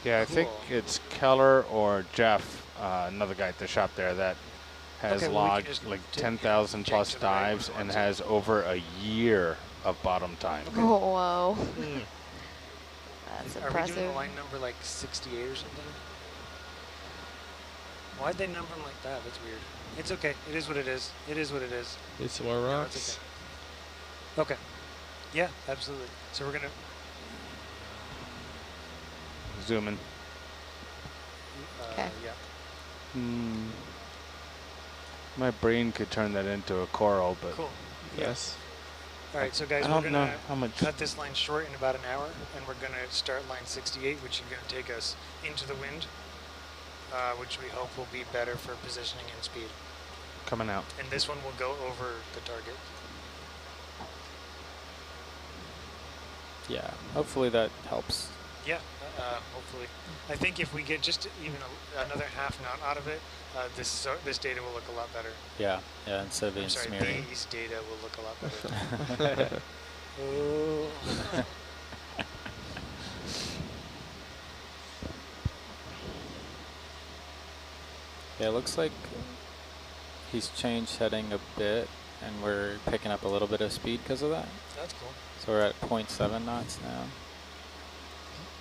Yeah, I think it's Keller or Jeff, another guy at the shop there, that has logged like 10,000 plus dives and has over a year of bottom time. Okay. Oh, whoa. That's impressive. Are we doing a line number like 68 or something? Why'd they number them like that? That's weird. It's okay. It is what it is. It is what it is. Need some more rocks? No, it's okay. Okay. Yeah, absolutely. So we're going to... Zoom in. Okay. Yeah. My brain could turn that into a coral, but... Cool. Yes. All right, so guys, I we're don't going know how much. to cut this line short in about an hour, and we're going to start line 68, which is going to take us into the wind, which we hope will be better for positioning and speed. Coming out. And this one will go over the target. Yeah, hopefully that helps. Yeah, hopefully. I think if we get just even another half knot out of it, this data will look a lot better. Yeah, yeah, instead of being smeary. These data will look a lot better. Oh. Yeah, it looks like he's changed heading a bit, and we're picking up a little bit of speed because of that. That's cool. So we're at 0.7 knots now.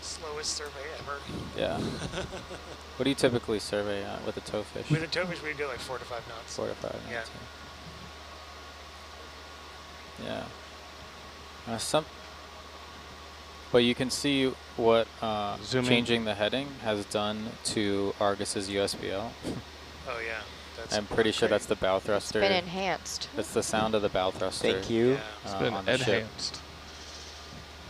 Slowest survey ever. Yeah. What do you typically survey with a towfish? With a towfish, we go like 4 to 5 knots. 4 to 5 knots. Yeah. But you can see what changing the heading has done to Argus's USBL. Oh yeah. I'm pretty sure that's the bow thruster. It's been enhanced. That's the sound of the bow thruster. Thank you. Yeah. It's been enhanced.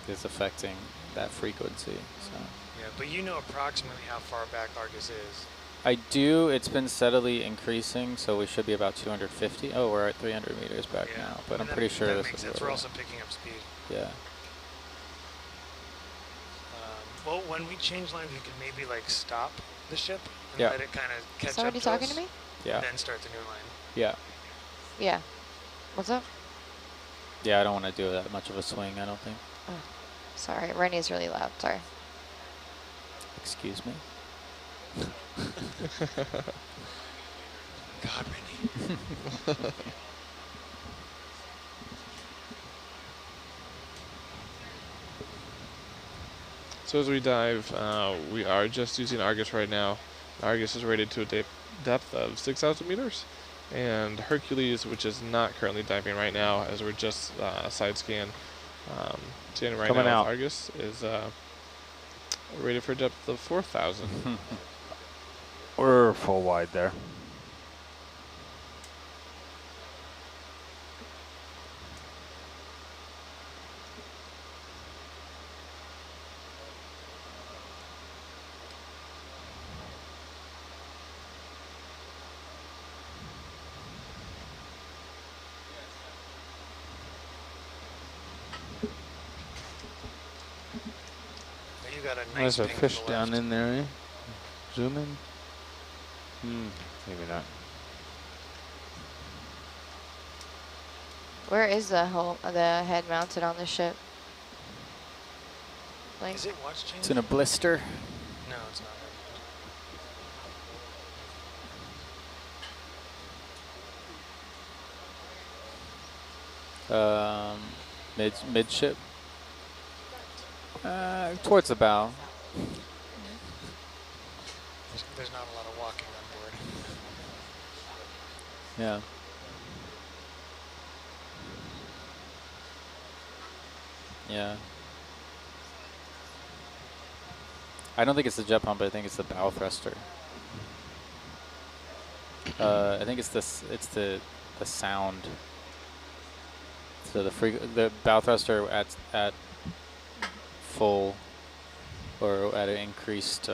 It's affecting that frequency. So. Yeah, but you know approximately how far back Argus is. I do. It's been steadily increasing, so we should be about 250. Oh, we're at 300 meters back now, but I'm pretty sure this is. We're also picking up speed. Yeah. Well, when we change lines, we can maybe like stop the ship and let it kind of catch up. Is somebody talking to me? Yeah. And then start the new line. Yeah. Yeah. What's up? Yeah, I don't want to do that much of a swing, I don't think. Oh, sorry, Rennie's really loud. Sorry. Excuse me. God, Rennie. So as we dive, we are just using Argus right now. Argus is rated to a depth of 6,000 meters. And Hercules, which is not currently diving right now, as we're just side scan. Seeing right Coming now out. Argus is rated for a depth of 4,000. We're full wide there. Got a There's nice a fish down left. in there, eh? Zoom in. Maybe not. Where is the head mounted on the ship? Like, Is it watch chain? It's in a blister. No, it's not. Midship. Towards the bow. There's not a lot of walking on board. Yeah. Yeah. I don't think it's the jet pump, I think it's the bow thruster. I think it's the sound. So the bow thruster at full or at an increased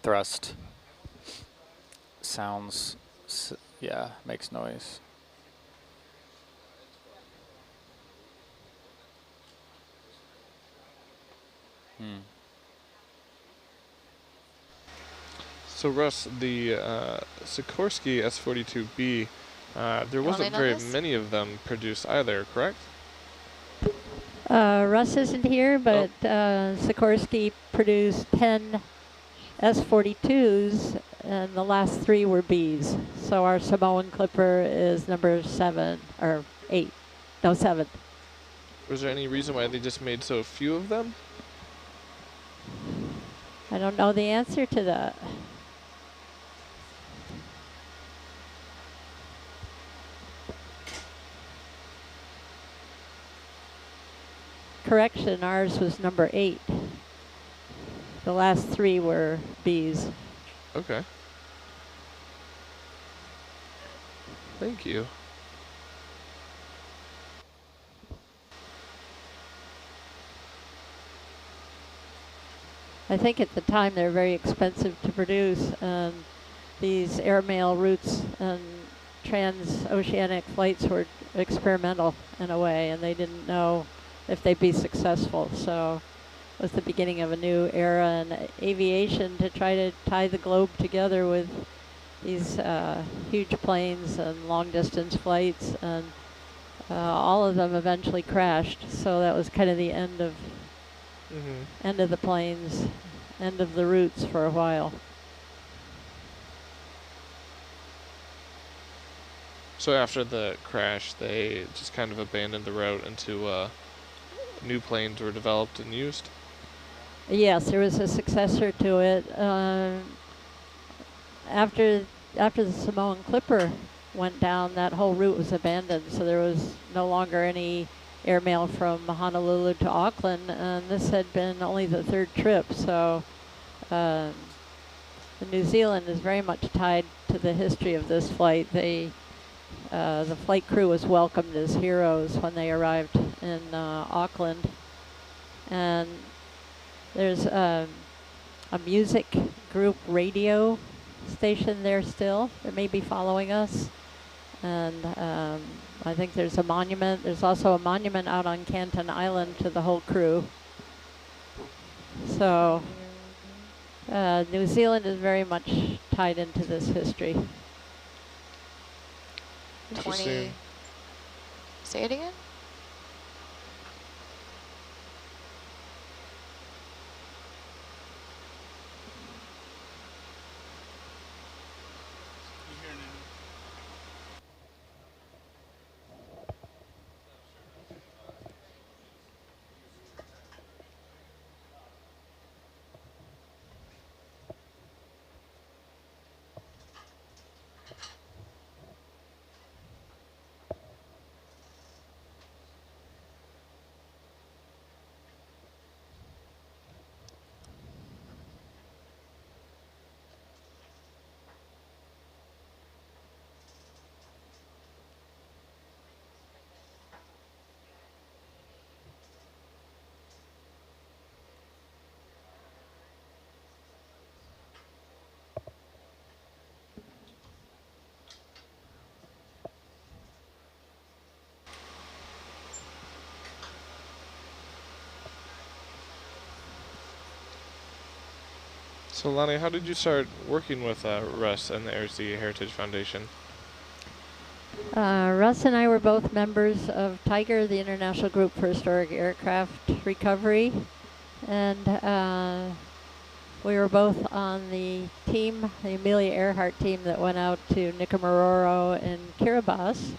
thrust sounds, yeah, makes noise. So Russ, the Sikorsky S-42B, there wasn't very many of them produced either, correct? Russ isn't here, but Sikorsky produced 10 S-42s, and the last 3 were Bs. So our Samoan Clipper is number 7, or 8. No, 7. Was there any reason why they just made so few of them? I don't know the answer to that. Correction, ours was number 8. The last 3 were Bs. Okay. Thank you. I think at the time they're very expensive to produce, and these airmail routes and transoceanic flights were experimental in a way, and they didn't know if they'd be successful. So it was the beginning of a new era in aviation to try to tie the globe together with these huge planes and long distance flights, and all of them eventually crashed. So that was kind of the end of end of the planes, end of the routes for a while. So after the crash, they just kind of abandoned the route until new planes were developed and used? Yes, there was a successor to it. After the Samoan Clipper went down, that whole route was abandoned, so there was no longer any airmail from Honolulu to Auckland, and this had been only the 3rd trip, so the New Zealand is very much tied to the history of this flight. The flight crew was welcomed as heroes when they arrived in Auckland, and there's a music group radio station there still that may be following us, and I think there's a monument. There's also a monument out on Canton Island to the whole crew. So New Zealand is very much tied into this history. 20. Say it again? So Lonnie, how did you start working with Russ and the Airsea Heritage Foundation? Russ and I were both members of Tiger, the International Group for Historic Aircraft Recovery, and we were both on the team, the Amelia Earhart team that went out to Nikumaroro and Kiribati.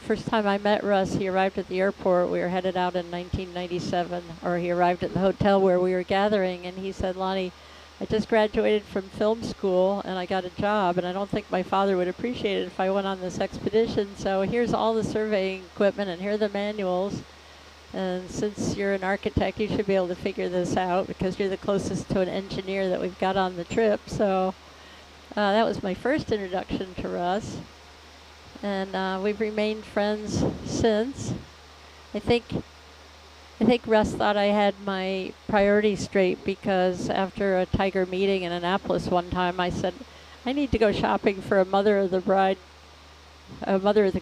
First time I met Russ, he arrived at the airport. We were headed out in 1997, or he arrived at the hotel where we were gathering, and he said, "Lonnie, I just graduated from film school and I got a job, and I don't think my father would appreciate it if I went on this expedition. So here's all the surveying equipment and here are the manuals. And since you're an architect, you should be able to figure this out because you're the closest to an engineer that we've got on the trip." So that was my first introduction to Russ. And we've remained friends since. I think Russ thought I had my priorities straight because after a Tiger meeting in Annapolis one time, I said, "I need to go shopping for a mother of the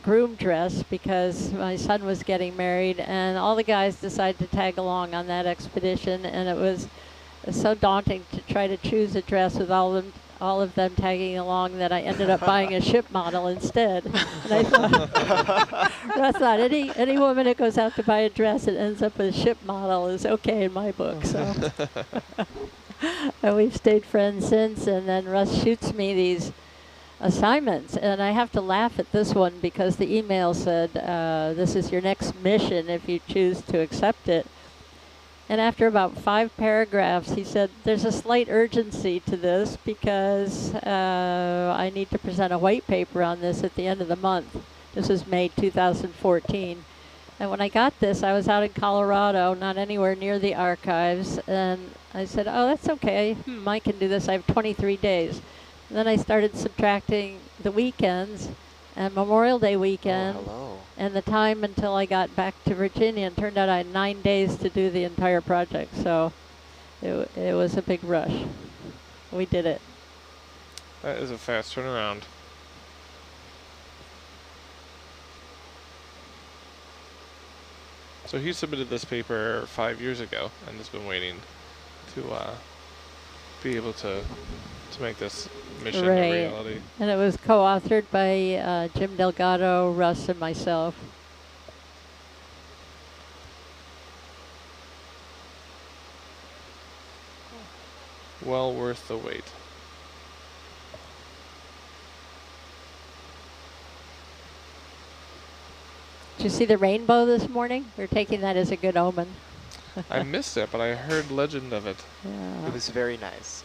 groom dress because my son was getting married," and all the guys decided to tag along on that expedition, and it was so daunting to try to choose a dress with all all of them tagging along that I ended up buying a ship model instead. And I thought, Russ thought any woman that goes out to buy a dress and ends up with a ship model is okay in my book. So, and we've stayed friends since. And then Russ shoots me these assignments, and I have to laugh at this one because the email said, this is your next mission if you choose to accept it. And after about 5 paragraphs, he said, there's a slight urgency to this because I need to present a white paper on this at the end of the month. This was May 2014. And when I got this, I was out in Colorado, not anywhere near the archives, and I said, oh, that's okay. I can do this. I have 23 days. And then I started subtracting the weekends and Memorial Day weekend and the time until I got back to Virginia, and turned out I had 9 days to do the entire project. So it was a big rush. We did it. That is a fast turnaround. So he submitted this paper 5 years ago and has been waiting to be able to make this mission a reality. And it was co-authored by Jim Delgado, Russ, and myself. Well worth the wait. Did you see the rainbow this morning? We're taking that as a good omen. I missed it, but I heard legend of it. Yeah. It was very nice.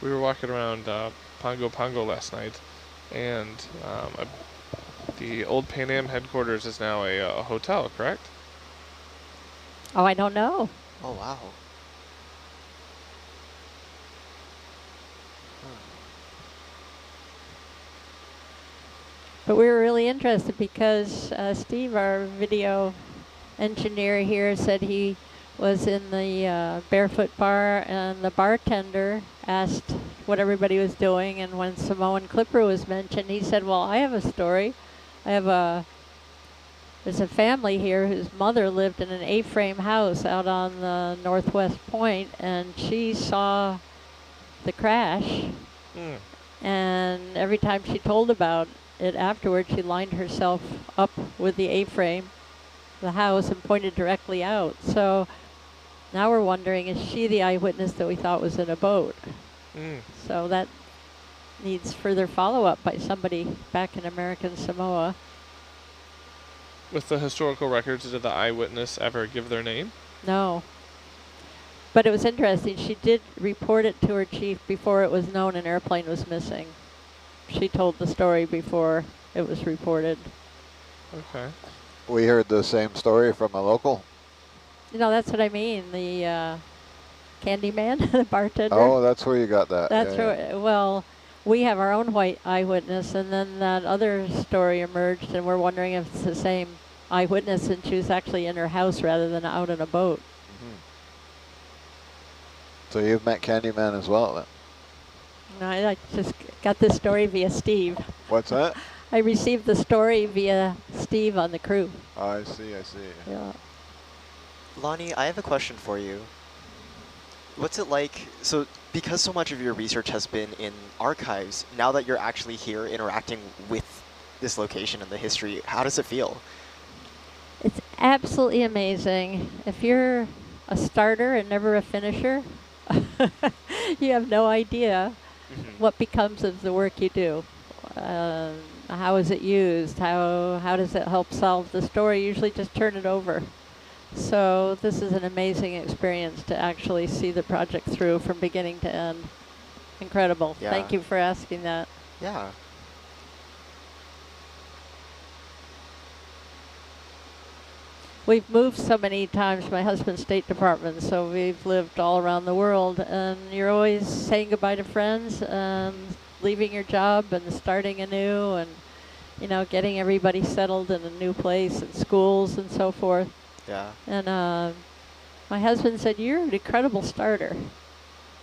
We were walking around Pongo Pongo last night, and the old Pan Am headquarters is now a hotel, correct? Oh, I don't know. Oh, wow. But we were really interested because Steve, our video engineer here, said he was in the Barefoot Bar, and the bartender asked what everybody was doing, and when Samoan Clipper was mentioned, he said, well, I have a story. There's a family here whose mother lived in an A-frame house out on the northwest point, and she saw the crash, and every time she told about it afterwards, she lined herself up with the A-frame, the house, and pointed directly out. So now we're wondering, is she the eyewitness that we thought was in a boat? So that needs further follow-up by somebody back in American Samoa. With the historical records, did the eyewitness ever give their name? No. But it was interesting. She did report it to her chief before it was known an airplane was missing. She told the story before it was reported. Okay. We heard the same story from a local. You know, that's what I mean. The Candyman, the bartender. Oh, that's where you got that. That's right. Well, we have our own white eyewitness, and then that other story emerged, and we're wondering if it's the same eyewitness, and she was actually in her house rather than out in a boat. So you've met Candyman as well, then? No, I just got this story via Steve. What's that? I received the story via Steve on the crew. Oh, I see, I see. Yeah. Lonnie, I have a question for you. What's it like, so because so much of your research has been in archives, now that you're actually here interacting with this location and the history, how does it feel? It's absolutely amazing. If you're a starter and never a finisher, you have no idea what becomes of the work you do. How is it used? How does it help solve the story? Usually just turn it over. So this is an amazing experience to actually see the project through from beginning to end. Incredible. Yeah. Thank you for asking that. Yeah. We've moved so many times, my husband's State Department, so we've lived all around the world, and you're always saying goodbye to friends and leaving your job and starting anew, and you know, getting everybody settled in a new place and schools and so forth. Yeah. And my husband said, you're an incredible starter.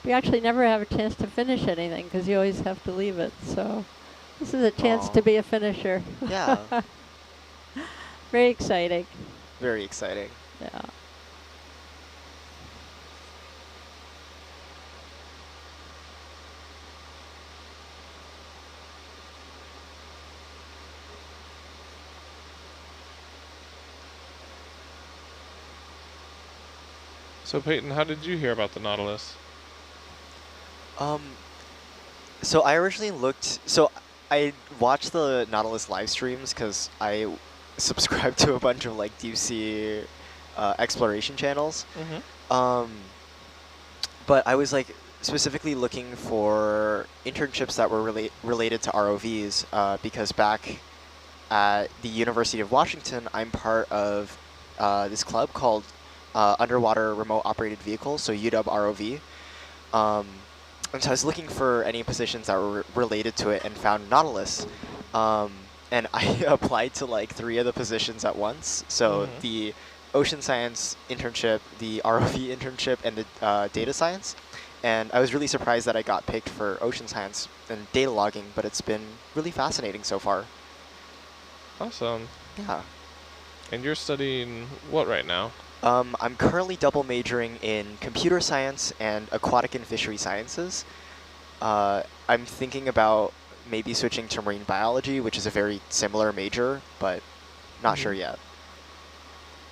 We actually never have a chance to finish anything because you always have to leave it. So this is a chance to be a finisher. Yeah. Very exciting. Very exciting. Yeah. So Peyton, how did you hear about the Nautilus? So I originally so I watched the Nautilus live streams because I subscribe to a bunch of like deep sea exploration channels. But I was like specifically looking for internships that were related to ROVs because back at the University of Washington, I'm part of this club called Underwater Remote Operated Vehicles, so UW ROV. And so I was looking for any positions that were related to it and found Nautilus. And I applied to like 3 of the positions at once. So the ocean science internship, the ROV internship, and the data science. And I was really surprised that I got picked for ocean science and data logging, but it's been really fascinating so far. Awesome. Yeah. And you're studying what right now? I'm currently double majoring in computer science and aquatic and fishery sciences. I'm thinking about maybe switching to marine biology, which is a very similar major, but not sure yet.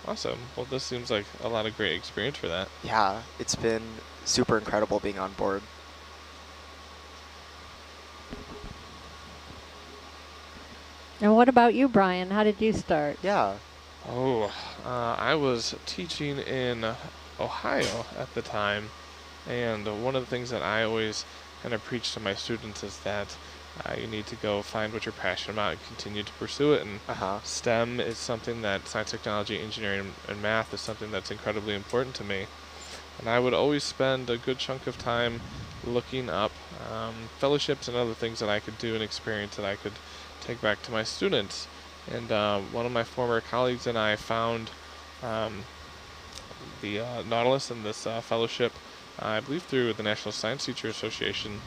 Awesome. Well, this seems like a lot of great experience for that. Yeah, it's been super incredible being on board. And what about you, Brian? How did you start? Yeah. Oh, I was teaching in Ohio at the time, and one of the things that I always kind of preach to my students is that you need to go find what you're passionate about and continue to pursue it. And STEM is something that science, technology, engineering, and math is something that's incredibly important to me. And I would always spend a good chunk of time looking up fellowships and other things that I could do and experience that I could take back to my students. And one of my former colleagues and I found the Nautilus and this fellowship, I believe through the National Science Teacher Association.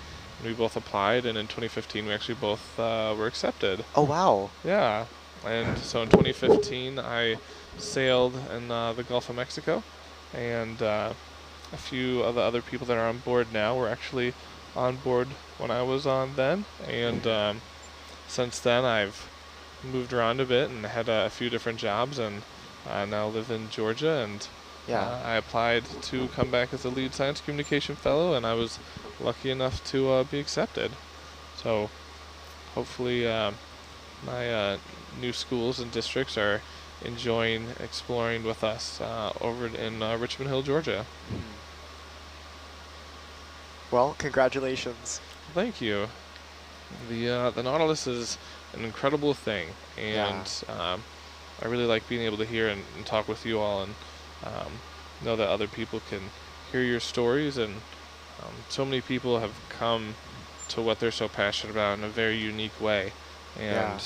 We both applied, and in 2015 we actually both were accepted. Oh, wow. Yeah. And so in 2015 I sailed in the Gulf of Mexico, and a few of the other people that are on board now were actually on board when I was on then. And since then I've moved around a bit and had a few different jobs, and I now live in Georgia, and I applied to come back as a lead science communication fellow, and I was lucky enough to be accepted. So hopefully my new schools and districts are enjoying exploring with us over in Richmond Hill, Georgia. Well, congratulations. Thank you. The Nautilus is an incredible thing, and I really like being able to hear and talk with you all, and know that other people can hear your stories. And so many people have come to what they're so passionate about in a very unique way, and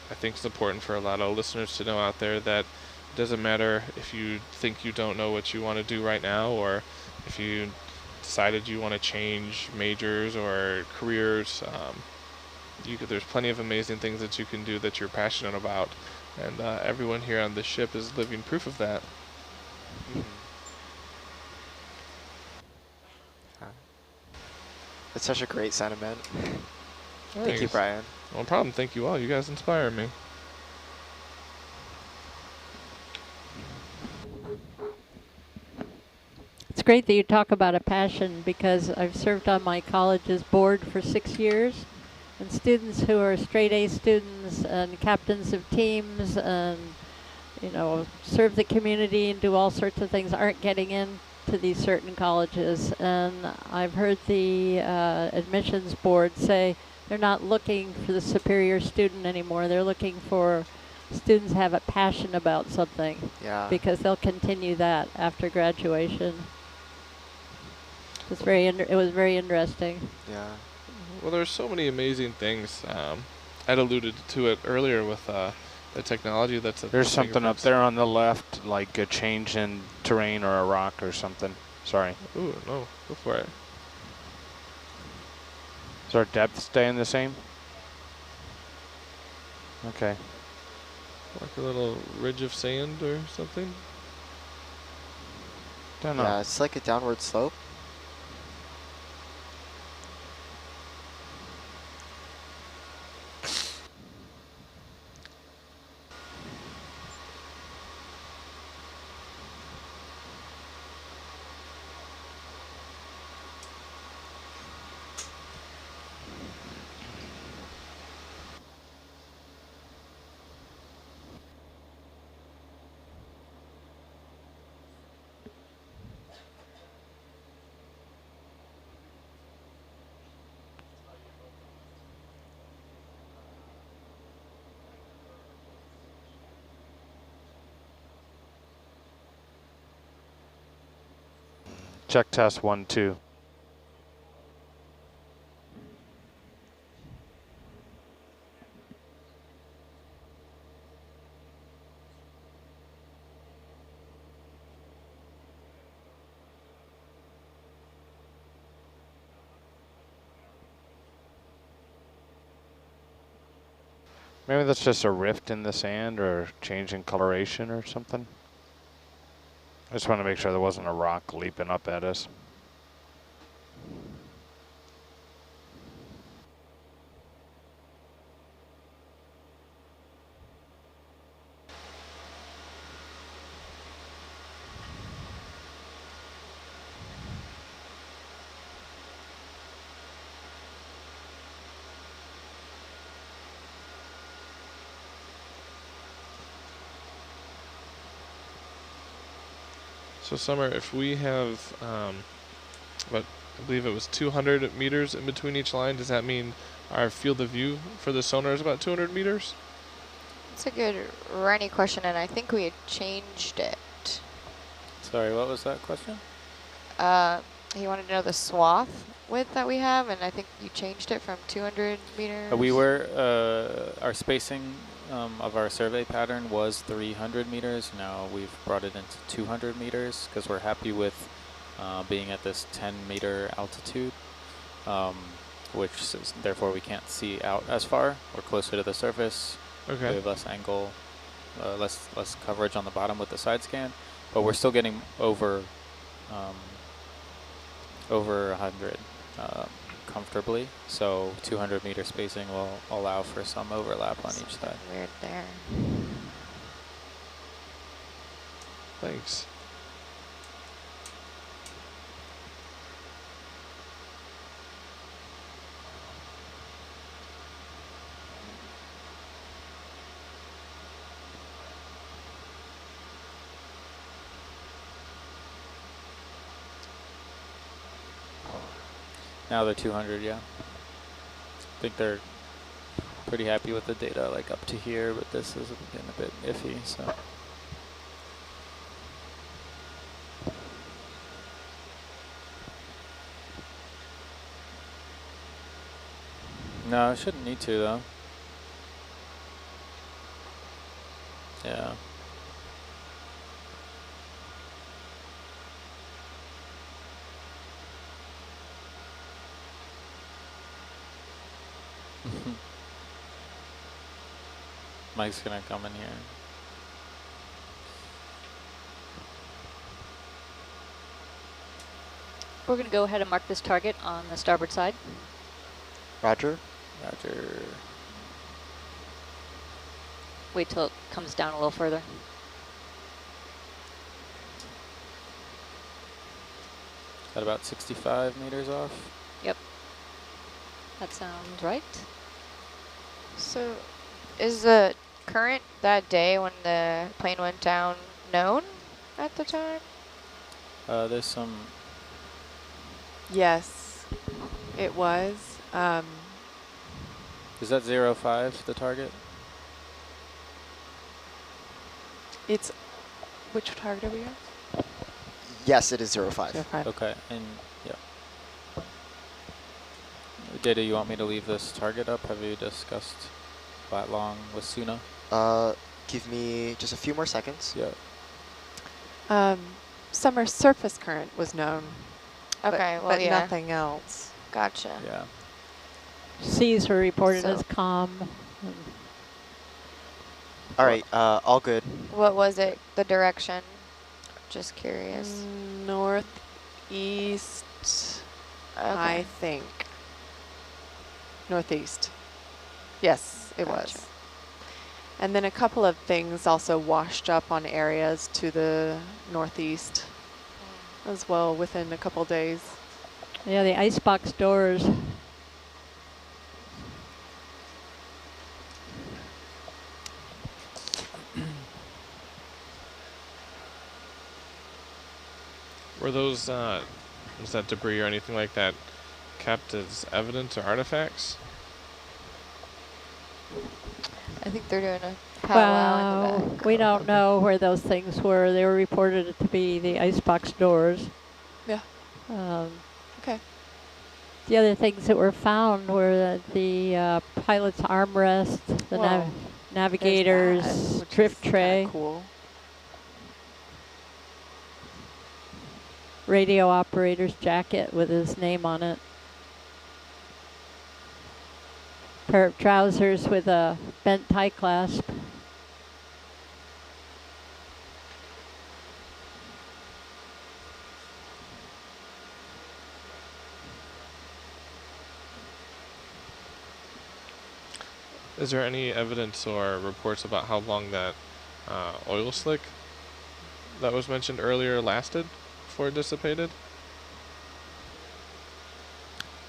I think it's important for a lot of listeners to know out there that it doesn't matter if you think you don't know what you want to do right now, or if you decided you want to change majors or careers. There's plenty of amazing things that you can do that you're passionate about, and everyone here on this ship is living proof of that. That's such a great sentiment. Thanks. Thank you, Brian. No problem. Thank you all. You guys inspire me. It's great that you talk about a passion, because I've served on my college's board for 6 years, and students who are straight A students and captains of teams and, you know, serve the community and do all sorts of things aren't getting into these certain colleges. And I've heard the admissions board say they're not looking for the superior student anymore. They're looking for students who have a passion about something, because they'll continue that after graduation. It was very interesting. Yeah. Well, there's so many amazing things. I'd alluded to it earlier with the technology that's... There's something up there on the left, like a change in terrain or a rock or something. Sorry. Ooh, no. Go for it. Is our depth staying the same? Okay. Like a little ridge of sand or something? Don't know. Yeah, it's like a downward slope. Check test 1, 2. Maybe that's just a rift in the sand or change in coloration or something. I just want to make sure there wasn't a rock leaping up at us. So Summer, if we have, what, I believe it was 200 meters in between each line, does that mean our field of view for the sonar is about 200 meters? That's a good runny question, and I think we had changed it. Sorry, what was that question? He wanted to know the swath width that we have, and I think you changed it from 200 meters. We were, our spacing of our survey pattern was 300 meters. Now we've brought it into 200 meters because we're happy with being at this 10-meter altitude, which is, therefore we can't see out as far. We're closer to the surface. Okay. We have less angle, less coverage on the bottom with the side scan, but we're still getting over 100 comfortably. So 200-meter spacing will allow for some overlap on each side. Weird there. Thanks. Now they're 200, yeah. I think they're pretty happy with the data, like up to here, but this is getting a bit iffy, so. No, I shouldn't need to, though. Yeah. Mike's gonna come in here. We're going to go ahead and mark this target on the starboard side. Roger. Roger. Wait till it comes down a little further. At about 65 meters off. Yep. That sounds right. So, is the current that day when the plane went down known at the time? There's some. Yes, it was. Is that 05 the target? It's, which target are we on? Yes, it is 05. 05. Okay, and yeah. Data, you want me to leave this target up? Have you discussed that long with Suna? Give me just a few more seconds. Yeah. Summer surface current was known. Okay, well, but yeah. nothing else. Gotcha. Yeah. Seas were reported So- as calm. All right, all good. What was it, the direction? Just curious. Northeast, Okay. I think. Northeast. Yes, it Gotcha. was. And then a couple of things also washed up on areas to the northeast as well within a couple days. Yeah, the icebox doors. Were those, was that debris or anything like that kept as evidence or artifacts? I think they're doing a powwow in the back. We don't know where those things were. They were reported to be the icebox doors. Yeah. Okay. The other things that were found were the pilot's armrest, the navigator's drift tray, cool. radio operator's jacket with his name on it, pair of trousers with a bent tie clasp. Is there any evidence or reports about how long that oil slick that was mentioned earlier lasted before it dissipated?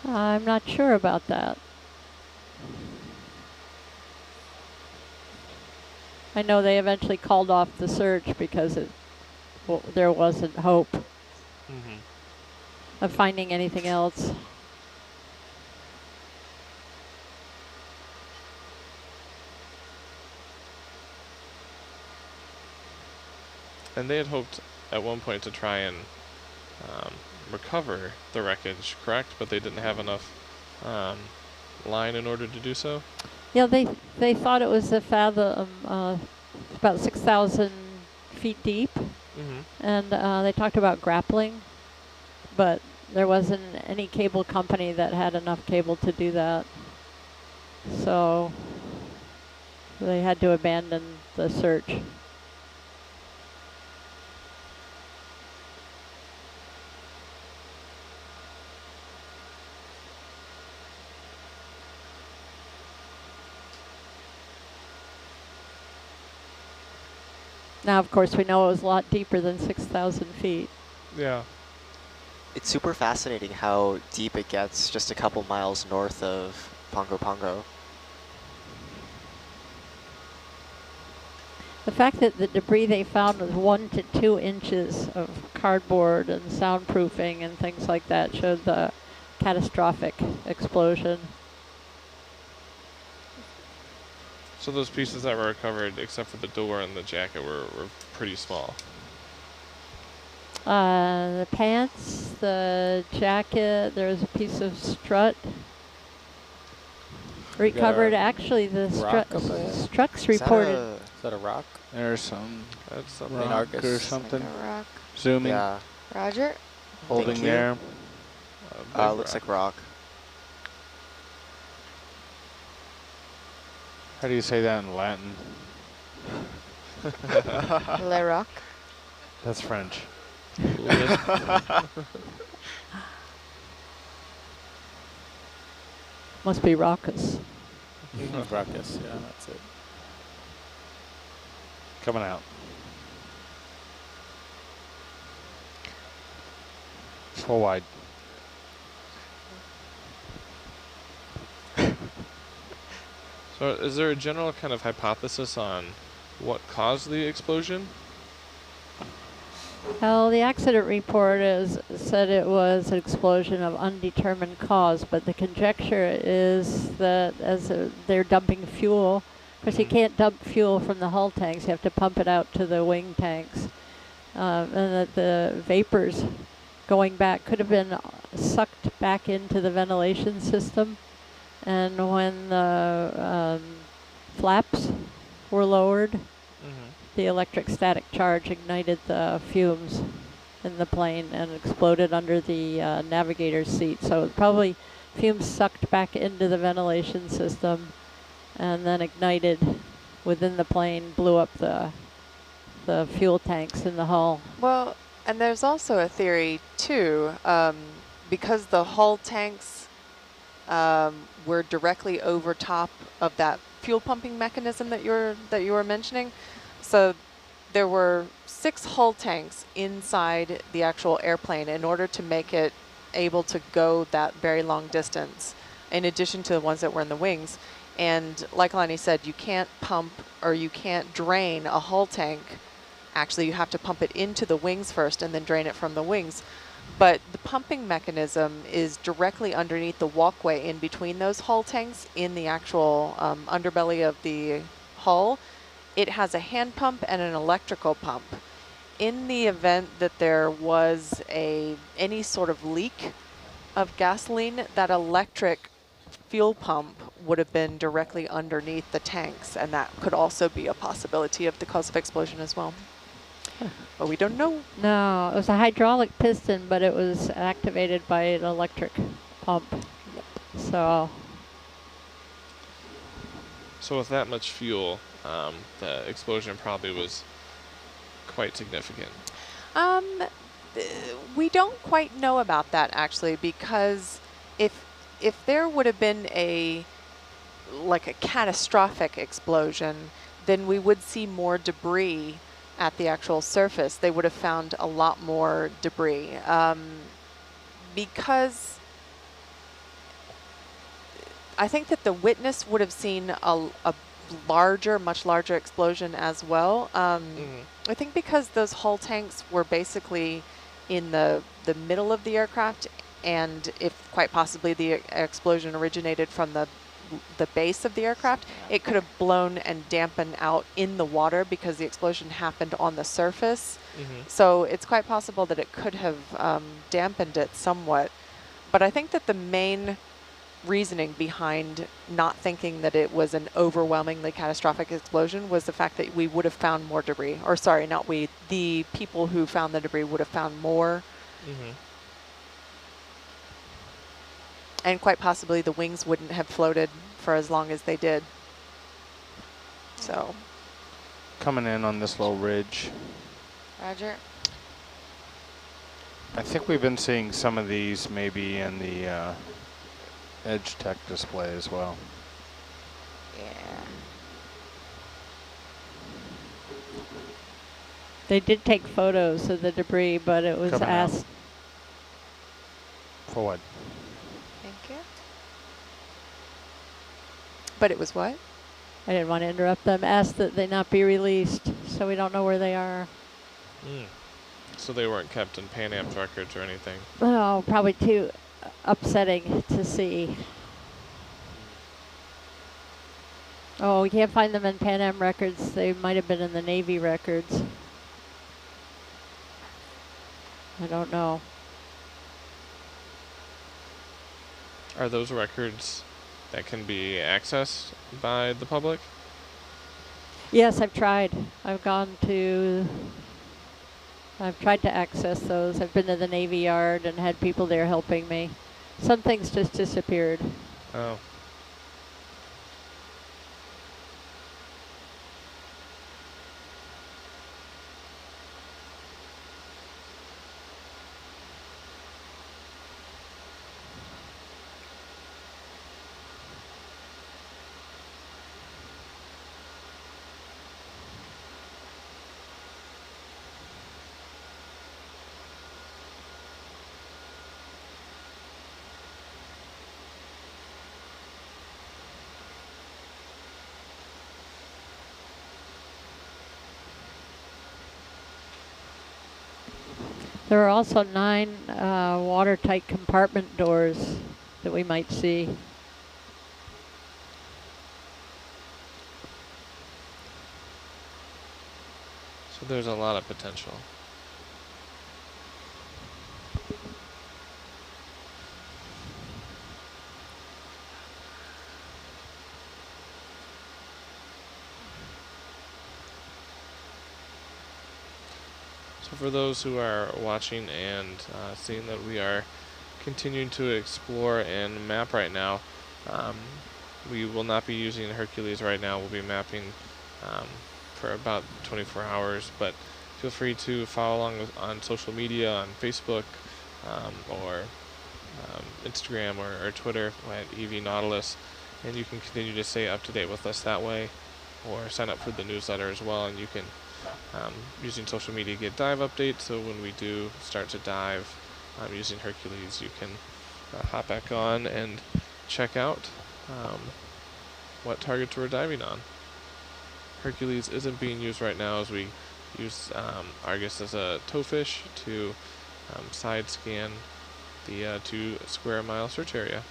I'm not sure about that. I know they eventually called off the search because there wasn't hope of finding anything else. And they had hoped at one point to try and recover the wreckage, correct? But they didn't have enough line in order to do so? Yeah, they thought it was a fathom, about 6,000 feet deep. And they talked about grappling, but there wasn't any cable company that had enough cable to do that. So they had to abandon the search. Now, of course, we know it was a lot deeper than 6,000 feet. Yeah. It's super fascinating how deep it gets just a couple miles north of Pongo Pongo. The fact that the debris they found was 1 to 2 inches of cardboard and soundproofing and things like that showed the catastrophic explosion. So those pieces that were recovered, except for the door and the jacket, were pretty small. The pants, the jacket, there was a piece of strut recovered. Actually, the struts reported. Is that a rock? There's some That's a rock Argus. or something. Like a rock. Zooming, Yeah, Roger? holding Thank you. there. looks like rock. How do you say that in Latin? Le rock? That's French. Must be raucous. Raucous, yeah, that's it. Coming out. Full wide. So is there a general kind of hypothesis on what caused the explosion? Well, the accident report said it was an explosion of undetermined cause, but the conjecture is that as they're dumping fuel, of course you can't dump fuel from the hull tanks, you have to pump it out to the wing tanks, and that the vapors going back could have been sucked back into the ventilation system, and when the flaps were lowered, the electric static charge ignited the fumes in the plane and exploded under the navigator's seat. So probably fumes sucked back into the ventilation system and then ignited within the plane, blew up the the fuel tanks in the hull. Well, and there's also a theory too, because the hull tanks were directly over top of that fuel pumping mechanism that you were mentioning. So there were 6 hull tanks inside the actual airplane in order to make it able to go that very long distance, in addition to the ones that were in the wings. And like Lonnie said, you can't pump or you can't drain a hull tank. Actually, you have to pump it into the wings first and then drain it from the wings. But the pumping mechanism is directly underneath the walkway in between those hull tanks in the actual underbelly of the hull. It has a hand pump and an electrical pump. In the event that there was any sort of leak of gasoline, that electric fuel pump would have been directly underneath the tanks, and that could also be a possibility of the cause of explosion as well. But we don't know. No, it was a hydraulic piston, but it was activated by an electric pump. Yep. So with that much fuel, the explosion probably was quite significant. We don't quite know about that actually, because if there would have been like a catastrophic explosion, then we would see more debris at the actual surface. They would have found a lot more debris, because I think that the witness would have seen a much larger explosion as well. I think because those hull tanks were basically in the middle of the aircraft, and if quite possibly the explosion originated from the base of the aircraft, it could have blown and dampened out in the water because the explosion happened on the surface. So it's quite possible that it could have dampened it somewhat. But I think that the main reasoning behind not thinking that it was an overwhelmingly catastrophic explosion was the fact that we would have found more debris. Or sorry, not we, the people who found the debris would have found more. And quite possibly the wings wouldn't have floated for as long as they did. So. Coming in on this low ridge. Roger. I think we've been seeing some of these maybe in the Edge Tech display as well. Yeah. they did take photos of the debris, but it was Coming out. asked. For what? Thank you. But it was what? I didn't want to interrupt them. Asked that they not be released, so we don't know where they are. So they weren't kept in Pan Am's records or anything? Oh, probably too upsetting to see. Oh, we can't find them in Pan Am records. They might have been in the Navy records. I don't know. Are those records that can be accessed by the public? Yes, I've tried. I've tried to access those. I've been to the Navy Yard and had people there helping me. Some things just disappeared. Oh. There are also 9 watertight compartment doors that we might see. So there's a lot of potential. So for those who are watching and seeing that we are continuing to explore and map right now, for about 24 hours, but feel free to follow along on social media, on Facebook, or Instagram or Twitter at EV Nautilus, and you can continue to stay up to date with us that way, or sign up for the newsletter as well, and you can, using social media, get dive updates. So when we do start to dive using Hercules, you can hop back on and check out what targets we're diving on. Hercules isn't being used right now, as we use Argus as a tow fish to side scan the 2 square mile search area.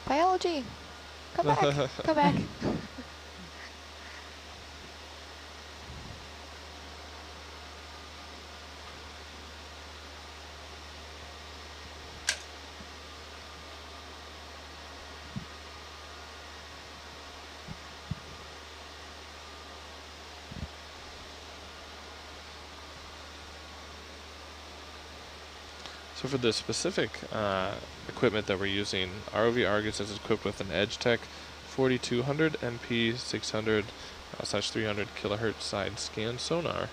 Biology. Come back. Come back. So for the specific equipment that we're using, ROV Argus is equipped with an EdgeTech 4200 MP 600/300 kilohertz side scan sonar.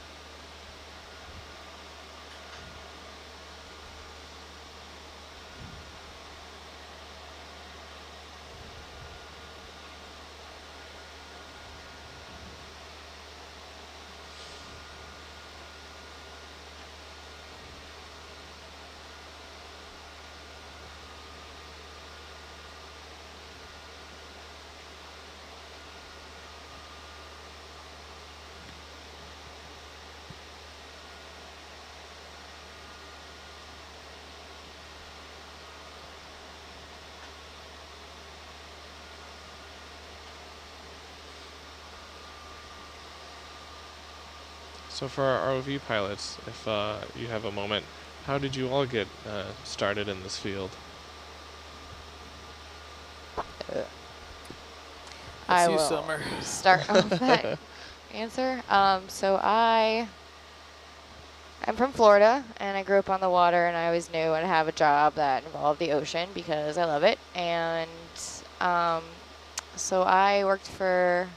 So for our ROV pilots, if you have a moment, how did you all get started in this field? I Let's will use Summer. start off that answer. So I'm from Florida, and I grew up on the water, and I always knew I'd have a job that involved the ocean because I love it. And so I worked for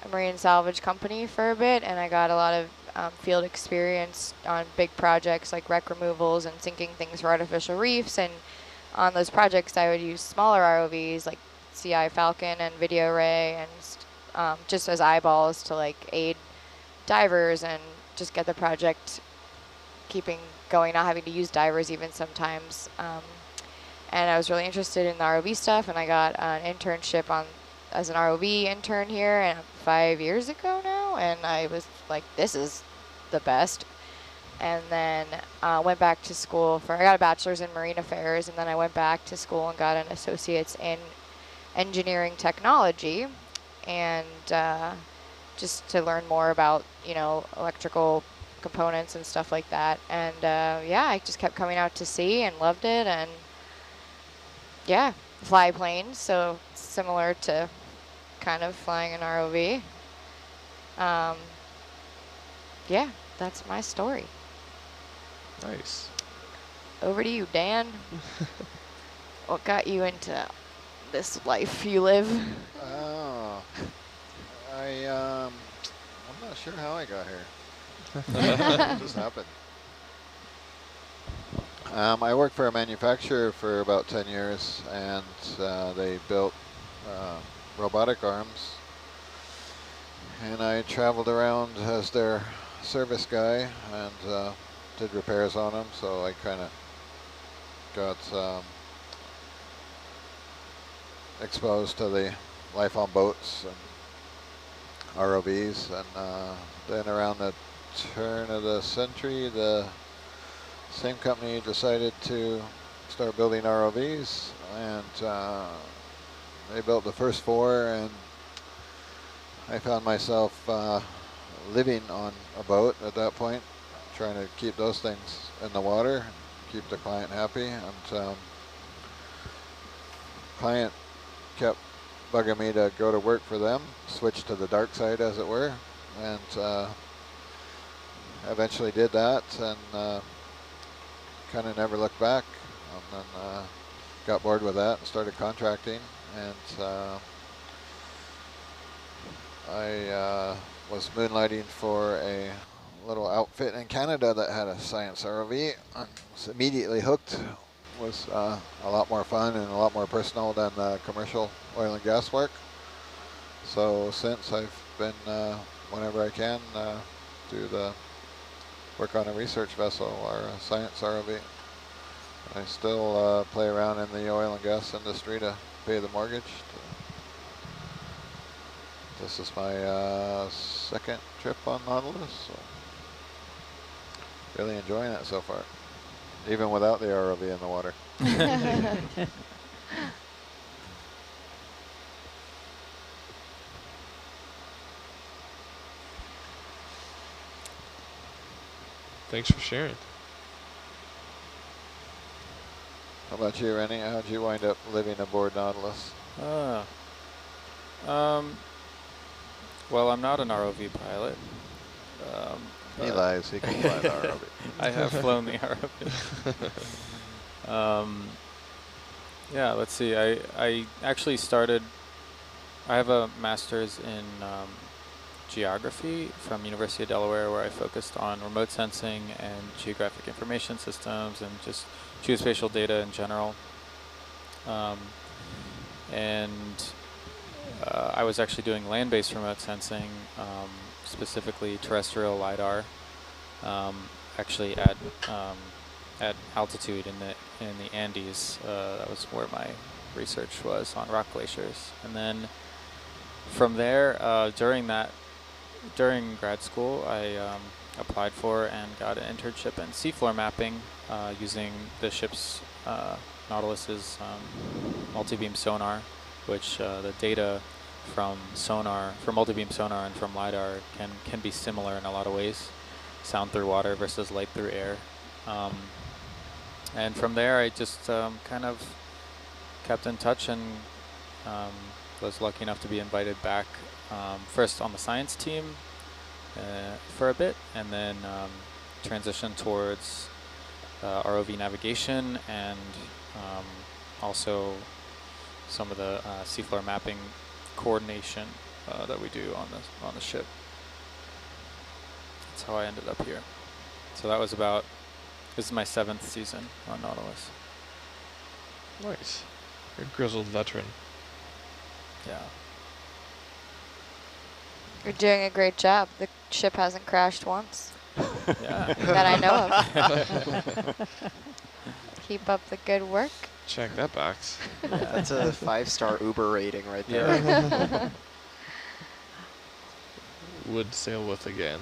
a marine salvage company for a bit, and I got a lot of field experience on big projects like wreck removals and sinking things for artificial reefs. And on those projects, I would use smaller ROVs like CI Falcon and Video Ray, and just as eyeballs to like aid divers and just get the project keeping going, not having to use divers even sometimes. And I was really interested in the ROV stuff, and I got an internship as an ROV intern here, and 5 years ago now, and I was like, this is the best. And then went back to school I got a bachelor's in marine affairs, and then I went back to school and got an associate's in engineering technology, and just to learn more about, electrical components and stuff like that. And yeah, I just kept coming out to sea and loved it, and yeah, fly planes, so similar to kind of flying an ROV. Yeah, that's my story. Nice. Over to you, Dan. What got you into this life you live? Oh, I'm not sure how I got here. It just happened. I worked for a manufacturer for about 10 years, and they built robotic arms, and I traveled around as their service guy and did repairs on them, so I kind of got exposed to the life on boats and ROVs, and then around the turn of the century, the same company decided to start building ROVs, and they built the first 4, and I found myself living on a boat at that point, trying to keep those things in the water, keep the client happy. And client kept bugging me to go to work for them, switch to the dark side, as it were, and eventually did that, and kind of never looked back. And then got bored with that and started contracting, and I was moonlighting for a little outfit in Canada that had a science ROV. I was immediately hooked. Was a lot more fun and a lot more personal than commercial oil and gas work. So since I've been, whenever I can, do the work on a research vessel or a science ROV. I still play around in the oil and gas industry to pay the mortgage. This is my second trip on Nautilus, so really enjoying it so far, even without the ROV in the water. Thanks for sharing. How about you, Rennie? How'd you wind up living aboard Nautilus? Well, I'm not an ROV pilot. He lies. He can fly the ROV. I have flown the ROV. Yeah, let's see. I actually started. I have a master's in geography from University of Delaware, where I focused on remote sensing and geographic information systems and just geospatial data in general. I was actually doing land-based remote sensing, specifically terrestrial LiDAR, actually at altitude in the Andes. That was where my research was, on rock glaciers. And then from there, during grad school, I applied for and got an internship in seafloor mapping using the ship's Nautilus's multi-beam sonar, which the data from multi-beam sonar and from LiDAR can be similar in a lot of ways. Sound through water versus light through air. And from there, I just kind of kept in touch and was lucky enough to be invited back first on the science team for a bit, and then transitioned towards ROV navigation and also some of the seafloor mapping coordination that we do on the ship. That's how I ended up here. So that was this is my 7th season on Nautilus. Nice. You're a grizzled veteran. Yeah. You're doing a great job. The ship hasn't crashed once. Yeah. That I know of. Keep up the good work. Check that box. Yeah, that's a 5-star Uber rating right there. Yeah. Would sail with again.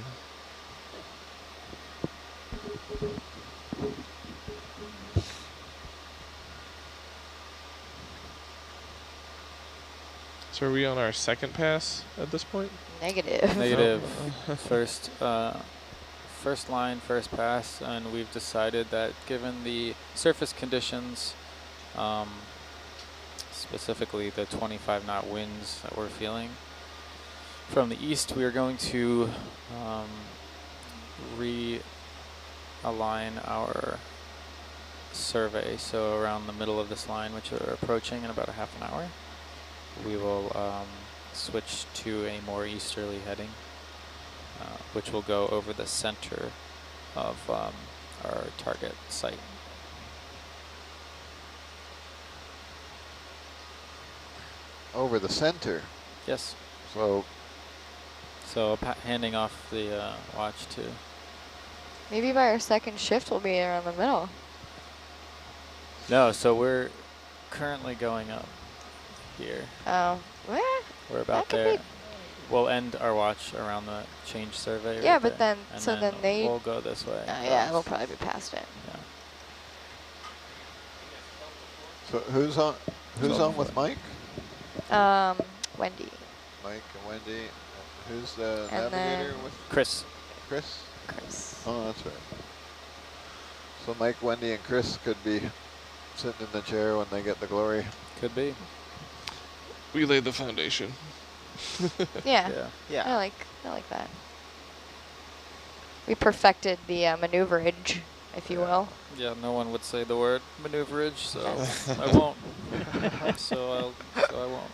So are we on our second pass at this point? Negative. Negative. First line, first pass, and we've decided that given the surface conditions, specifically the 25 knot winds that we're feeling from the east, we are going to realign our survey. So around the middle of this line, which we're approaching in about a half an hour, we will switch to a more easterly heading, which will go over the center of our target site. Over the center? Yes. So handing off the watch to... Maybe by our second shift we'll be around the middle. No, so we're currently going up here. Oh, well, we're about there. We'll end our watch around the change survey. Yeah, right but there. then, And so then they... we'll go this way. yeah, we'll probably be past it. Yeah. So who's on with Mike? Wendy. Mike and Wendy. Who's the And navigator then with Chris. Chris? Chris. Oh, that's right. So Mike, Wendy, and Chris could be sitting in the chair when they get the glory. Could be. We laid the foundation. Yeah. Yeah. I like that. We perfected the maneuverage, if you will. Yeah, no one would say the word maneuverage, so I won't. so I won't.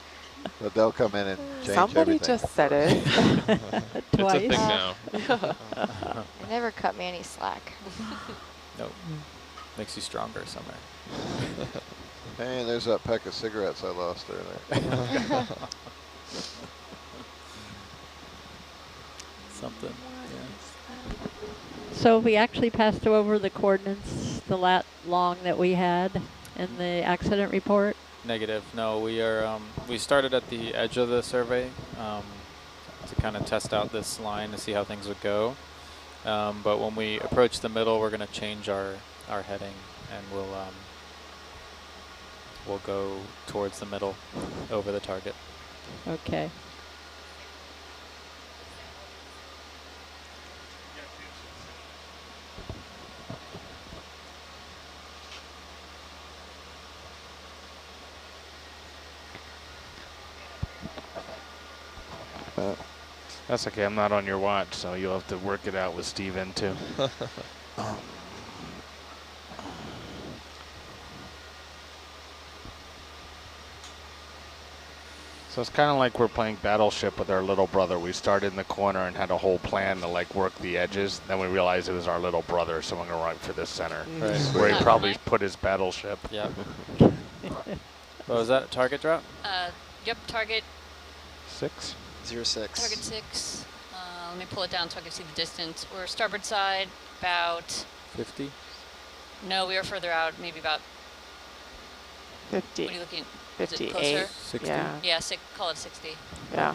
But they'll come in and change Somebody everything. just said it. It's a Twice. thing now. It never cut me any slack. Nope. Makes you stronger somewhere. Hey, there's that pack of cigarettes I lost earlier. Something. Yeah. So we actually passed over the coordinates, the lat long that we had in the accident report. Negative. No, we are. We started at the edge of the survey to kind of test out this line to see how things would go. But when we approach the middle, we're going to change our heading, and we'll go towards the middle, over the target. Okay. That's okay, I'm not on your watch, so you'll have to work it out with Steven too. So it's kind of like we're playing Battleship with our little brother. We started in the corner and had a whole plan to like work the edges. Then we realized it was our little brother, so we're gonna run for the center. Right. Where he probably put his battleship. Yeah. What was that? Target drop? Yep, target 6? 06. target 6. Let me pull it down so I can see the distance. We're starboard side, about 50. No, we were further out, maybe about 50. what are you looking? Is it 58. closer? 60. Yeah. Yeah, call it 60. Yeah.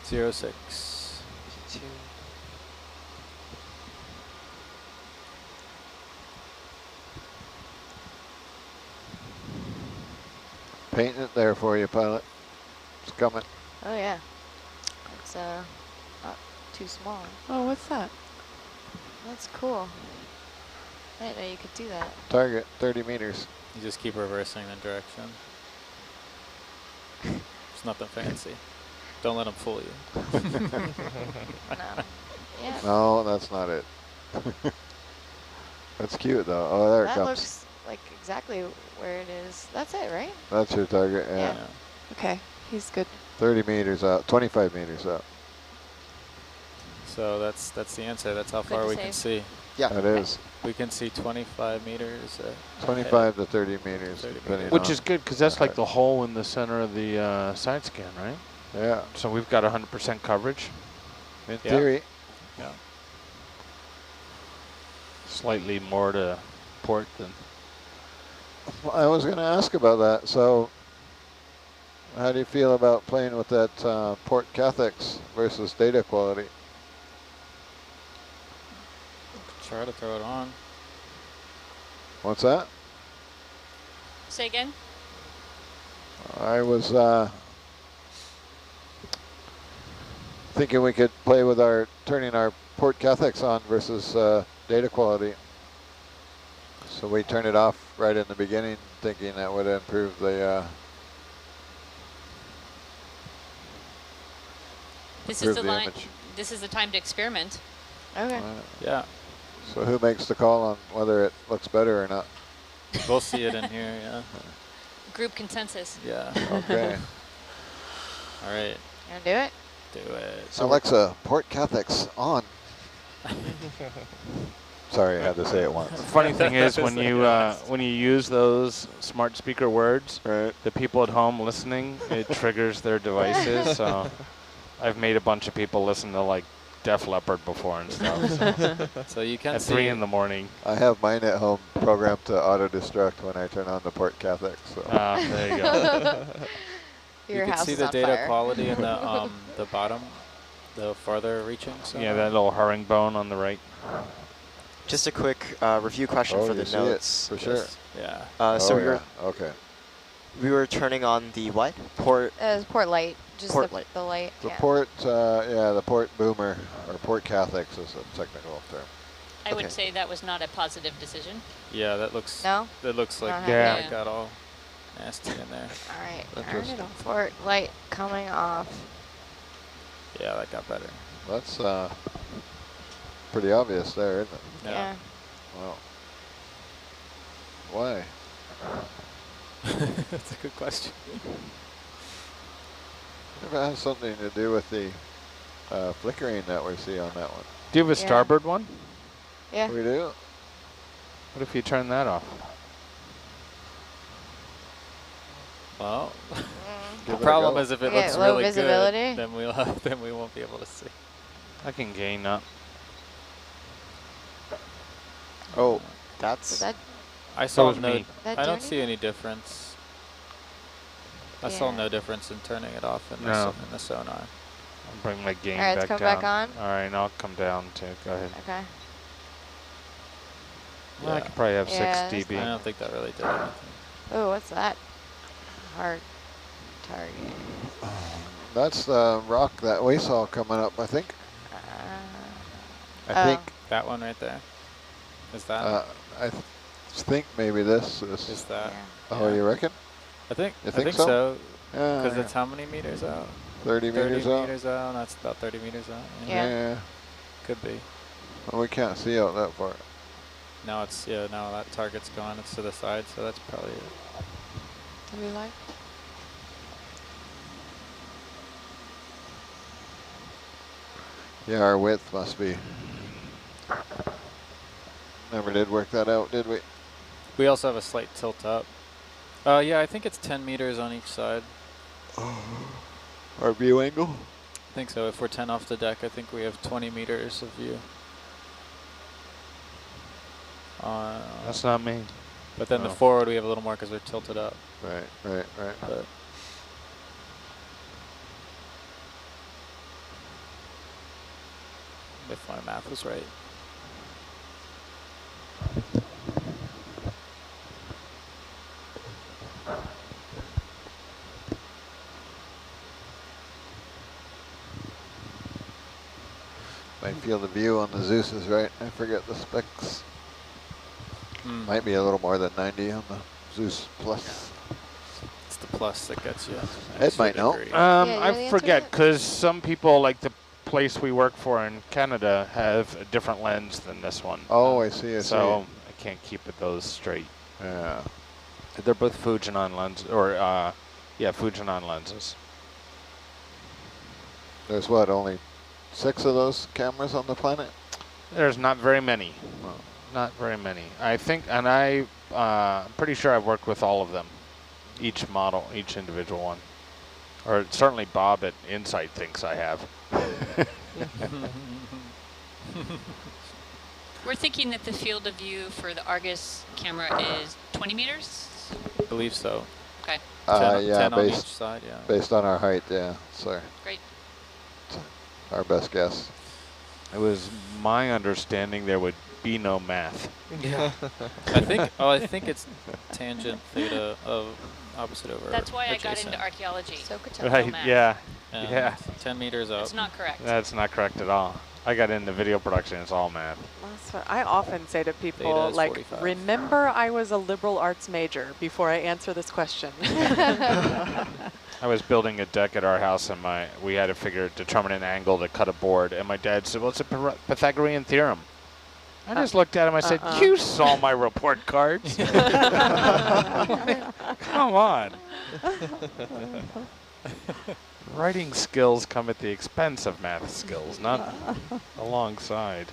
06. 2. Painting it there for you, pilot. It's coming. Oh yeah. It's not too small. Oh, what's that? That's cool. I didn't know you could do that. Target, 30 meters. You just keep reversing the direction. It's nothing fancy. Don't let them fool you. No. Yeah. No, that's not it. That's cute though. Oh, there it That comes. looks like exactly where it is. That's it, right? That's your target, yeah. Yeah. Okay, he's good. 30 meters out, 25 meters out. So that's the answer. That's how Good far to we can see. Yeah. That is. We can see 25 meters. 25 to 30 meters. 30 depending Which on- is good, because that's like the hole in the center of the side scan, right? Yeah, So we've got 100% coverage. in Yeah. theory. Yeah. Slightly more to port than... I was going to ask about that. So how do you feel about playing with that port cathexis versus data quality? Try to throw it on. What's that? Say again? I was thinking we could play with turning our port cathexis on versus data quality. So we turn it off right in the beginning, thinking that would improve the This is the the line. image. This is the time to experiment. Okay. Yeah. So who makes the call on whether it looks better or not? We'll see it in here, yeah. Group consensus. Yeah. Okay. All right. You wanna do it? Do it. So Alexa, port cathexis on. Sorry, I had to say it once. The funny thing is when you use those smart speaker words, Right. the people at home listening, it triggers their devices. So I've made a bunch of people listen to like Def Leppard before and stuff. So you can At see 3 in the morning. I have mine at home programmed to auto-destruct when I turn on the port cathexis. So. There you go. Your you can house see is the on data fire. quality in the bottom, the farther reaching. Yeah, that little herringbone on the right. Just a quick review question Oh, for you the see it, notes. for sure. Yeah. So oh, you're yeah. Okay. We were turning on the what? Port. It was port light, just Port the light. the light. The Yeah. port, the port boomer, or port cathix is a technical term. I would say that was not a positive decision. Yeah, that looks. No? That looks like Yeah. it got all nasty in there. All right, turn it Interesting. off. Port light coming off. Yeah, that got better. That's pretty obvious there, isn't it? Yeah. Wow. Why? That's a good question. If it has something to do with the flickering that we see on that one. Do you have a Yeah. starboard one? Yeah. We do? What if you turn that off? Well, the Give it a problem go. is if it We get looks low really visibility. good, then we won't be able to see. I can gain up. Oh, Does that's. that I So saw was me. that I do don't see anything? any difference. I saw Yeah. no difference in turning it off in, No. in the sonar. I'll bring my gain All right, back let's come down. back on. All right, and I'll come down too. Go ahead. Okay. Well, I Yeah. could probably have Yeah, 6 dB. I don't think that really did anything. Oh, what's that? Hard target. That's the rock that we saw coming up, I think. I Oh. think. That one right there. Is that? I think maybe this is is. that? Oh, yeah. you reckon? I think. You I think think so? so. Yeah. Because it's how many meters out? 30 meters out. meters out. That's about 30 meters out. Yeah. Could be. Well, we can't see out that far. Now it's now that target's gone. It's to the side, so that's probably it. What do you like? Yeah, our width must be. Never did work that out, did we? We also have a slight tilt up. Yeah, I think it's 10 meters on each side. Our view angle? I think so. If we're 10 off the deck, I think we have 20 meters of view. That's not me. But then Oh. the forward, we have a little more because they're tilted up. Right. But if my math was right. My field of view on the Zeus is right. I forget the specs. Might be a little more than 90 on the Zeus Plus. It's the plus that gets you. Ed might know. I forget because some people, like the place we work for in Canada, have a different lens than this one. Oh, I see. So I can't keep those straight. Yeah. They're both Fujinon lenses, or yeah, Fujinon lenses. There's what, only 6 of those cameras on the planet? There's not very many. Oh. Not very many. I think, and I'm pretty sure I've worked with all of them. Each model, each individual one. Or certainly Bob at Insight thinks I have. We're thinking that the field of view for the Argus camera is 20 meters? I believe so. Okay. 10, Yeah, 10 on each based, side, yeah. based on our height, yeah. So Great. our best guess. It was my understanding there would be no math. Yeah. I think it's tangent theta of opposite over. That's why I got adjacent. into archaeology. So could tell. Right, math. yeah. And Yeah. 10 meters up. That's not correct. That's not correct at all. I got into video production, it's all math. That's what I often say to people, Theta is like, 45. remember I was a liberal arts major before I answer this question. I was building a deck at our house, and we had to determine an angle to cut a board, and my dad said, well, it's a Pythagorean theorem. I just looked at him, I said, you saw my report cards. Come on. Writing skills come at the expense of math skills, not alongside.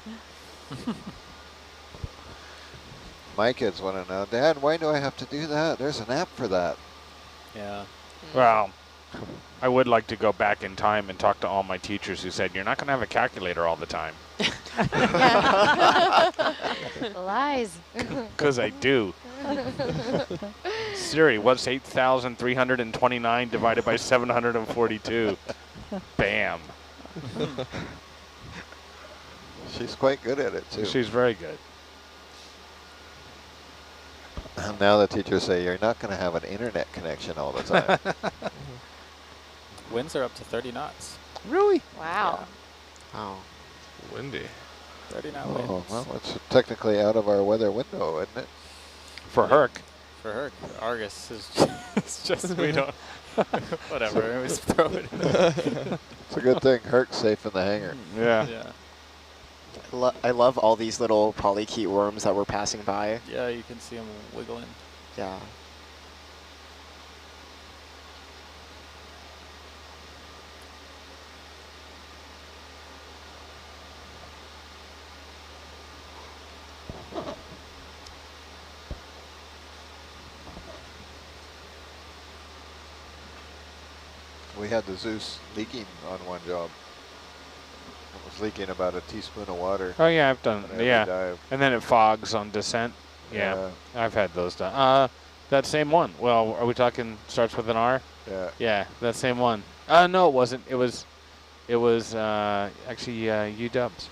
My kids want to know, Dad, why do I have to do that? There's an app for that. Yeah. Well, I would like to go back in time and talk to all my teachers who said, you're not going to have a calculator all the time. Lies. Because I do. Siri, what's 8,329 divided by 742? Bam. She's quite good at it, too. She's very good. And now the teachers say you're not going to have an internet connection all the time. Winds are up to 30 knots. Really? Wow. Oh. Windy. 30 knot Oh, winds. well, it's technically out of our weather window, isn't it? For Herc. For her, Argus is it's just we don't. Whatever. We just throw it. It's a good thing Herc's safe in the hangar. Yeah. Yeah. I love all these little polychaete worms that we're passing by. Yeah, you can see them wiggling. Yeah. We had the Zeus leaking on one job. It was leaking about a teaspoon of water. Oh yeah, I've done. on every Yeah. dive. And then it fogs on descent. Yeah. I've had those done. That same one. Well, are we talking starts with an R? Yeah. Yeah, that same one. No, it wasn't. It was actually UWs.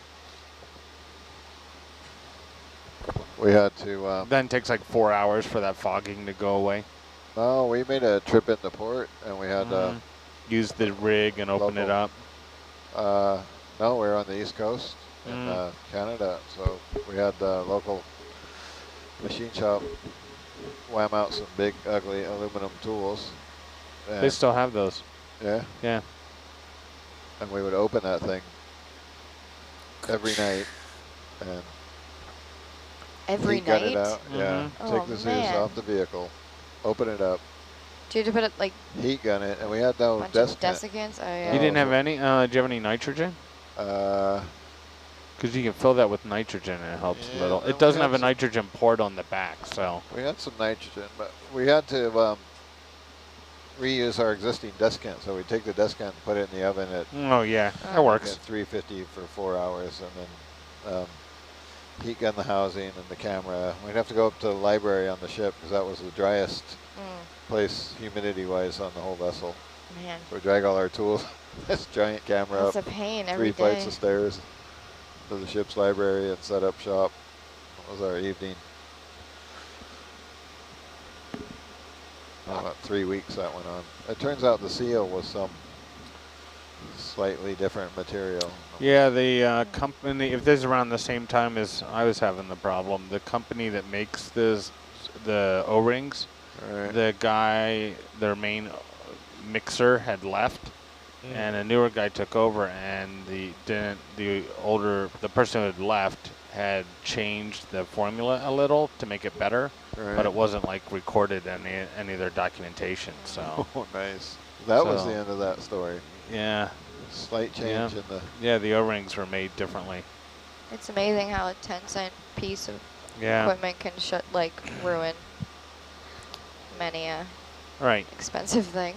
We had to. Then it takes like 4 hours for that fogging to go away. No, we made a trip into port and we had Use the rig and open it up. no, we were on the East Coast in Canada, so we had the local machine shop wham out some big, ugly aluminum tools. They still have those. Yeah. Yeah. And we would open that thing every night and Every heat gun night? it out. Yeah. Oh, Take the Zeus man. off the vehicle, open it up, Do you have to put it like heat gun it, and we had no bunch of desiccant. desiccants? Oh yeah. You didn't have any? Do you have any nitrogen? Because you can fill that with nitrogen and it helps a little. no, It doesn't we have a had some- nitrogen port on the back, so. We had some nitrogen, but we had to reuse our existing desiccant. So we take the desiccant and put it in the oven at Oh yeah, that works. 350 for 4 hours, and then heat gun the housing and the camera. We'd have to go up to the library on the ship because that was the driest place humidity-wise on the whole vessel. Man, So we drag all our tools, this giant camera that's up a pain 3 every flights day. of stairs to the ship's library and set up shop. That was our evening. About 3 weeks that went on. It turns out the seal was some slightly different material. Yeah, the company, if this is around the same time as I was having the problem, the company that makes the O-rings, Right. the guy, their main mixer had left, and a newer guy took over, and the person who had left had changed the formula a little to make it better, Right. but it wasn't like recorded in any of their documentation. So Oh, nice. That was So- the end of that story. yeah, Slight change in the. yeah, the O-rings were made differently. It's amazing how a 10-cent piece of Yeah, equipment can ruin many a right. expensive thing.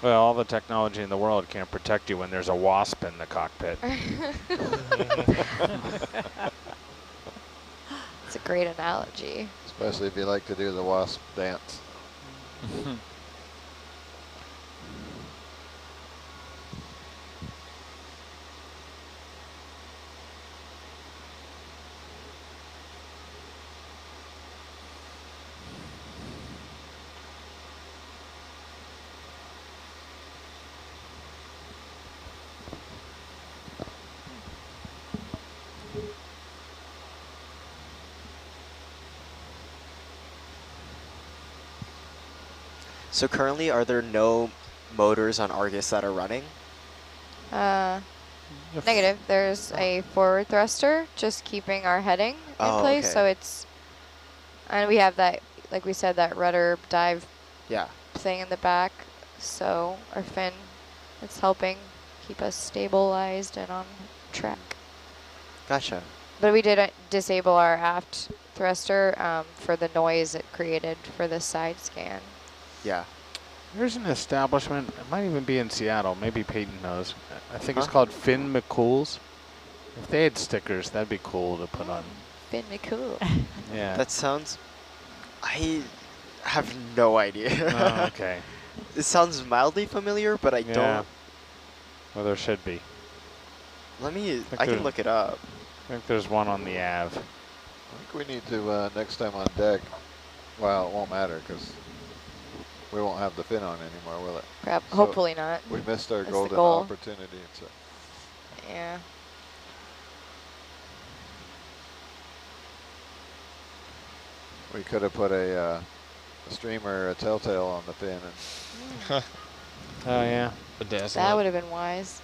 Well, all the technology in the world can't protect you when there's a wasp in the cockpit. It's a great analogy. Especially if you like to do the wasp dance. So currently, are there no motors on Argus that are running? Negative. There's a forward thruster just keeping our heading in Oh, place. okay. So it's, and we have that, like we said, that rudder dive Yeah. thing in the back. So our fin, it's helping keep us stabilized and on track. Gotcha. But we did disable our aft thruster for the noise it created for the side scan. Yeah. There's an establishment, it might even be in Seattle, maybe Peyton knows. I think it's Huh? called Finn McCool's. If they had stickers, that'd be cool to put on. Fin cool. Yeah. That sounds. I have no idea. Oh, okay. It sounds mildly familiar, but I Yeah. don't. Well, there should be. Let me. think I can there- look it up. I think there's one on the Ave. I think we need to, next time on deck, Well, it won't matter because we won't have the fin on anymore, will it? So Hopefully not. we missed our That's the golden goal. opportunity. So Yeah. we could have put a streamer, a telltale on the fin. And Oh yeah. That would have been wise.